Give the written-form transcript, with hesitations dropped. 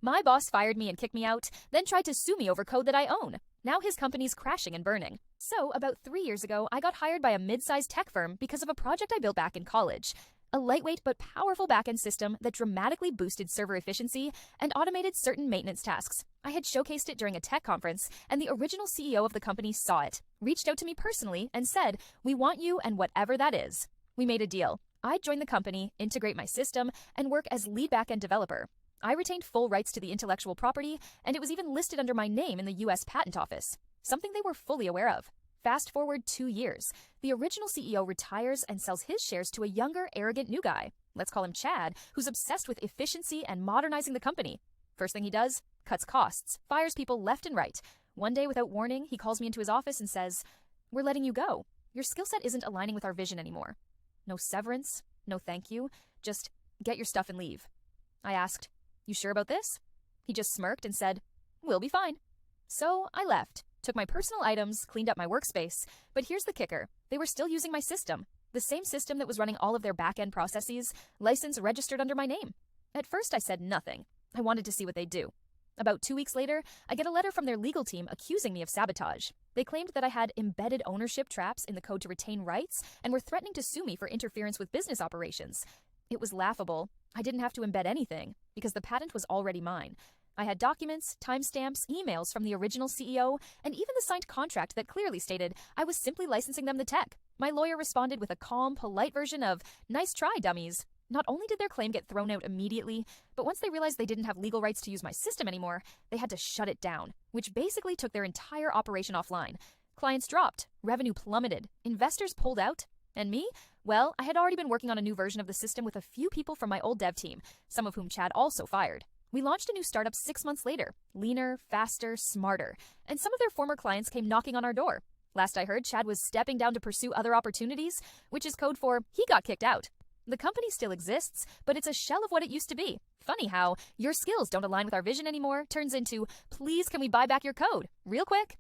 My boss fired me and kicked me out, then tried to sue me over code that I own. Now his company's crashing and burning. So, about 3 years ago, I got hired by a mid-sized tech firm because of a project I built back in college. A lightweight but powerful backend system that dramatically boosted server efficiency and automated certain maintenance tasks. I had showcased it during a tech conference, and the original CEO of the company saw it, reached out to me personally, and said, "We want you and whatever that is." We made a deal. I'd join the company, integrate my system, and work as lead backend developer. I retained full rights to the intellectual property, and it was even listed under my name in the US Patent Office, something they were fully aware of. Fast forward 2 years. The original CEO retires and sells his shares to a younger, arrogant new guy. Let's call him Chad, who's obsessed with efficiency and modernizing the company. First thing he does, cuts costs, fires people left and right. One day, without warning, he calls me into his office and says, "We're letting you go. Your skill set isn't aligning with our vision anymore." No severance, no thank you, just get your stuff and leave. I asked, "You sure about this?" He just smirked and said, "We'll be fine." So I left, took my personal items, cleaned up my workspace, but here's the kicker. They were still using my system, the same system that was running all of their back-end processes, license registered under my name. At first I said nothing. I wanted to see what they'd do. About 2 weeks later, I get a letter from their legal team accusing me of sabotage. They claimed that I had embedded ownership traps in the code to retain rights and were threatening to sue me for interference with business operations. It was laughable. I didn't have to embed anything because the patent was already mine. I had documents, timestamps, emails from the original CEO, and even the signed contract that clearly stated I was simply licensing them the tech. My lawyer responded with a calm, polite version of, "Nice try, dummies." Not only did their claim get thrown out immediately, but once they realized they didn't have legal rights to use my system anymore, they had to shut it down, which basically took their entire operation offline. Clients dropped, revenue plummeted, investors pulled out, and me? Well, I had already been working on a new version of the system with a few people from my old dev team, some of whom Chad also fired. We launched a new startup 6 months later, leaner, faster, smarter, and some of their former clients came knocking on our door. Last I heard, Chad was stepping down to pursue other opportunities, which is code for he got kicked out. The company still exists, but it's a shell of what it used to be. Funny how your skills don't align with our vision anymore turns into, "Please can we buy back your code?" Real quick.